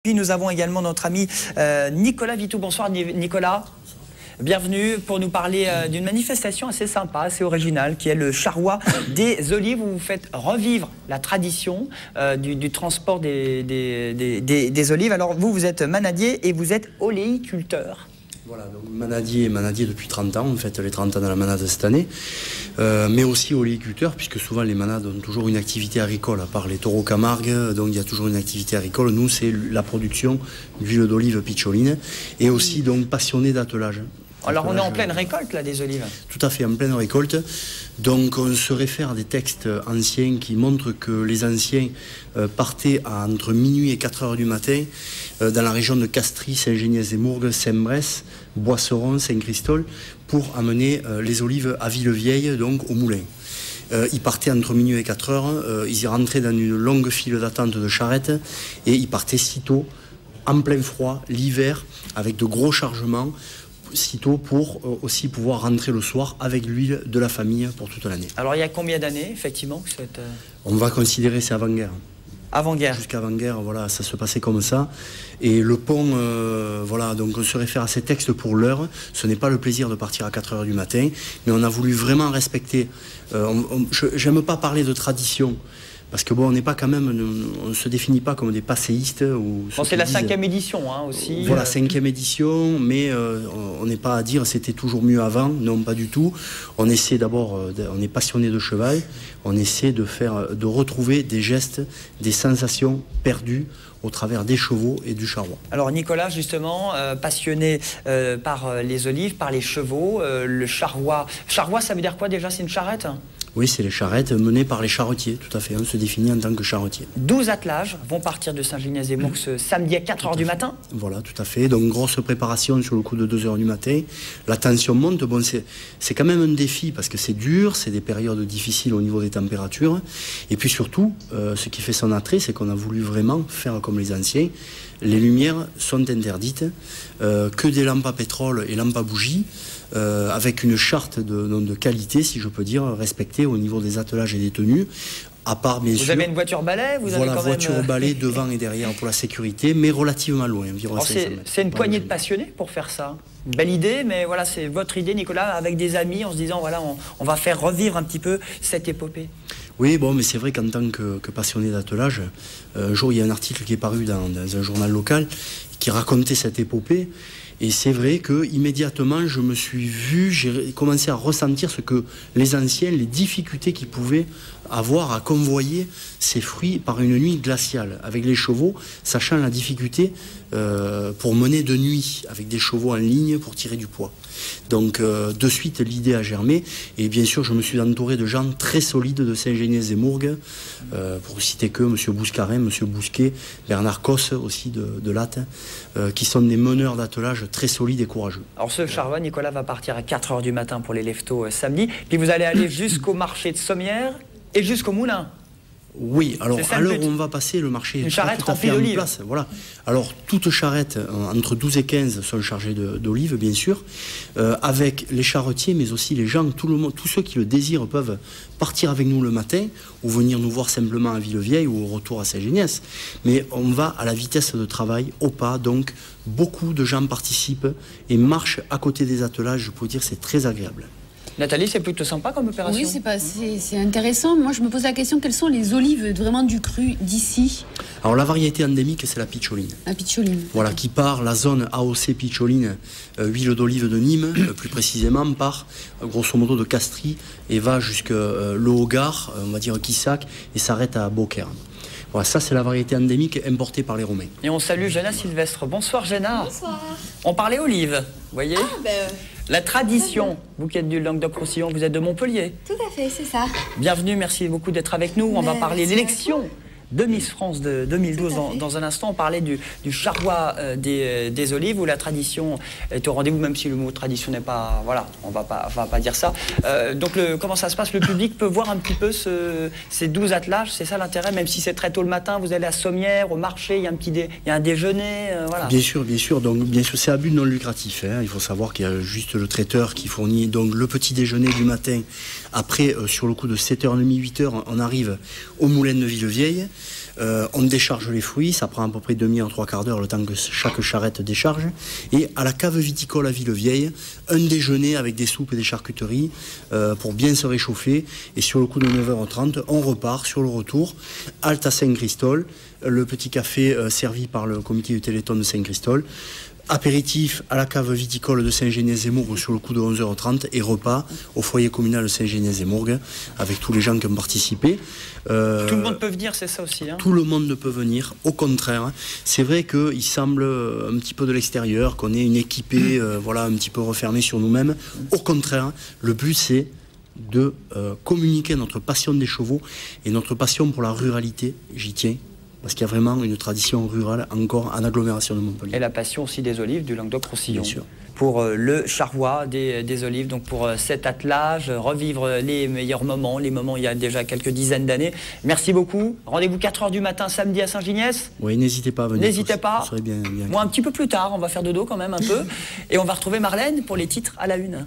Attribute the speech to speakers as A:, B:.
A: Puis nous avons également notre ami Nicolas Vitou. Bonsoir Nicolas. Bienvenue pour nous parler d'une manifestation assez sympa, assez originale, qui est le charroi des olives, où vous faites revivre la tradition du transport des olives. Alors vous êtes manadier et vous êtes oléiculteur.
B: Voilà, donc manadier depuis 30 ans, on fête les 30 ans de la manade cette année, mais aussi oléiculteur, puisque souvent les manades ont toujours une activité agricole, à part les taureaux Camargue, donc il y a toujours une activité agricole. Nous, c'est la production d'huile d'olive picholine, et aussi donc passionné d'attelage.
A: Alors on est en pleine récolte là des olives.
B: Tout à fait, en pleine récolte. Donc on se réfère à des textes anciens qui montrent que les anciens partaient entre minuit et 4 heures du matin dans la région de Castries, Saint-Geniez-des-Mourgues, Saint-Bresse, Boisseron, Saint-Christol pour amener les olives à Villevieille, donc au moulin. Ils partaient entre minuit et 4 heures, ils y rentraient dans une longue file d'attente de charrettes et ils partaient sitôt, en plein froid, l'hiver, avec de gros chargements, sitôt pour aussi pouvoir rentrer le soir avec l'huile de la famille pour toute l'année.
A: Alors il y a combien d'années effectivement que cette...
B: On va considérer c'est avant-guerre.
A: Avant-guerre.
B: Jusqu'à avant-guerre, voilà, ça se passait comme ça. Et le pont, voilà, donc on se réfère à ces textes pour l'heure. Ce n'est pas le plaisir de partir à 4 heures du matin, mais on a voulu vraiment respecter. J'aime pas parler de tradition. Parce que bon, on n'est pas quand même, on ne se définit pas comme des passéistes. Bon,
A: c'est la 5e édition hein, aussi.
B: Voilà, 5e édition, mais on n'est pas à dire c'était toujours mieux avant, non pas du tout. On essaie d'abord, on est passionné de cheval, on essaie de retrouver des gestes, des sensations perdues au travers des chevaux et du charroi. Alors
A: Nicolas, justement, passionné par les olives, par les chevaux, le charroi. Charroi, ça veut dire quoi déjà? C'est une charrette?
B: Oui, c'est les charrettes menées par les charretiers, tout à fait. On se définit en tant que charretier.
A: 12 attelages vont partir de Saint-Geniez-des-Mourgues ce samedi à 4 heures du matin.
B: Voilà, tout à fait. Donc, grosse préparation sur le coup de 2 heures du matin. La tension monte. Bon, c'est quand même un défi parce que c'est dur, c'est des périodes difficiles au niveau des températures. Et puis surtout, ce qui fait son attrait, c'est qu'on a voulu vraiment faire comme les anciens. Les lumières sont interdites, que des lampes à pétrole et lampes à bougie. Avec une charte de qualité, si je peux dire, respectée au niveau des attelages et des tenues. À part, bien sûr,
A: vous avez une voiture balai,
B: voilà, voiture balai devant et derrière pour la sécurité, mais relativement loin, environ 500 mètres.
A: C'est une poignée de passionnés pour faire ça. Une belle idée, mais voilà, c'est votre idée, Nicolas, avec des amis, en se disant, voilà, on va faire revivre un petit peu cette épopée.
B: Oui, bon, mais c'est vrai qu'en tant que passionné d'attelage, un jour, il y a un article qui est paru dans un journal local qui racontait cette épopée. Et c'est vrai que immédiatement, je me suis vu, j'ai commencé à ressentir ce que les anciens, les difficultés qu'ils pouvaient avoir à convoyer ces fruits par une nuit glaciale, avec les chevaux, sachant la difficulté pour mener de nuit, avec des chevaux en ligne pour tirer du poids. Donc de suite, l'idée a germé, et bien sûr, je me suis entouré de gens très solides de Saint-Geniez-des-Mourgues, pour citer que M. Bouscarin, M. Bousquet, Bernard Cosse aussi de Latte, qui sont des meneurs d'attelage très solides et courageux.
A: Alors ce charroi, Nicolas, va partir à 4 heures du matin pour les leftos samedi, puis vous allez aller jusqu'au marché de Sommières et jusqu'au moulin.
B: Oui, alors à l'heure où on va passer, le marché est tout à fait en place. Voilà. Alors toutes charrettes entre 12 et 15 sont chargées d'olives, bien sûr, avec les charretiers, mais aussi les gens, tout le monde, tous ceux qui le désirent peuvent partir avec nous le matin ou venir nous voir simplement à Villevieille ou au retour à Saint-Geniès. Mais on va à la vitesse de travail, au pas, donc beaucoup de gens participent et marchent à côté des attelages. Je peux dire c'est très agréable.
A: Nathalie, c'est plutôt sympa comme opération.
C: Oui, c'est intéressant. Moi, je me pose la question, quelles sont les olives vraiment du cru d'ici?
B: Alors, la variété endémique, c'est la picholine.
C: La picholine.
B: Voilà, qui part, la zone AOC picholine, huile d'olive de Nîmes, plus précisément, part, grosso modo, de Castries et va jusqu'à Le Haut-Gard, on va dire Quissac, et s'arrête à Beaucaire. Voilà, ça, c'est la variété endémique importée par les Romains.
A: Et on salue Jenna Sylvestre. Bonsoir, Jenna.
D: Bonsoir.
A: On parlait olives, vous voyez?
D: Ah,
A: la tradition, vous qui êtes du Languedoc-Roussillon, vous êtes de Montpellier.
D: Tout à fait, c'est ça.
A: Bienvenue, merci beaucoup d'être avec nous. On va parler de l'élection de Miss France de 2012 dans un instant. On parlait du charroi des olives, où la tradition est au rendez-vous, même si le mot tradition n'est pas... Voilà, on va pas dire ça. Donc comment ça se passe? Le public peut voir un petit peu ces 12 attelages, c'est ça l'intérêt, même si c'est très tôt le matin, vous allez à Sommières, au marché, il y a un déjeuner, voilà.
B: Bien sûr, donc bien sûr, c'est à but non lucratif, hein. Il faut savoir qu'il y a juste le traiteur qui fournit donc le petit déjeuner du matin. Après, sur le coup de 7h30, 8h, on arrive au moulin de Villevieille. On décharge les fruits, ça prend à peu près demi en 3/4 d'heure le temps que chaque charrette décharge. Et à la cave viticole à Villevieille, un déjeuner avec des soupes et des charcuteries pour bien se réchauffer. Et sur le coup de 9h30, on repart sur le retour. Halte à Saint-Christol, le petit café servi par le comité du Téléthon de Saint-Christol. Apéritif à la cave viticole de Saint-Géniès-et-Mourgues sur le coup de 11h30 et repas au foyer communal de Saint-Géniès-et-Mourgues avec tous les gens qui ont participé.
A: Tout le monde peut venir, c'est ça aussi, hein?
B: Tout le monde ne peut venir, au contraire. C'est vrai qu'il semble un petit peu de l'extérieur, qu'on est une équipée voilà, un petit peu refermée sur nous-mêmes. Au contraire, le but c'est de communiquer notre passion des chevaux et notre passion pour la ruralité, j'y tiens. Parce qu'il y a vraiment une tradition rurale encore en agglomération de Montpellier.
A: Et la passion aussi des olives du Languedoc-Roussillon.
B: Bien sûr.
A: Pour le charrois des olives, donc pour cet attelage, revivre les meilleurs moments, les moments il y a déjà quelques dizaines d'années. Merci beaucoup. Rendez-vous 4h du matin samedi à Saint-Giniès.
B: Oui, n'hésitez pas à venir.
A: N'hésitez pas.
B: Bien.
A: Moi, un petit peu plus tard, on va faire dodo quand même un peu. Et on va retrouver Marlène pour les titres à la une.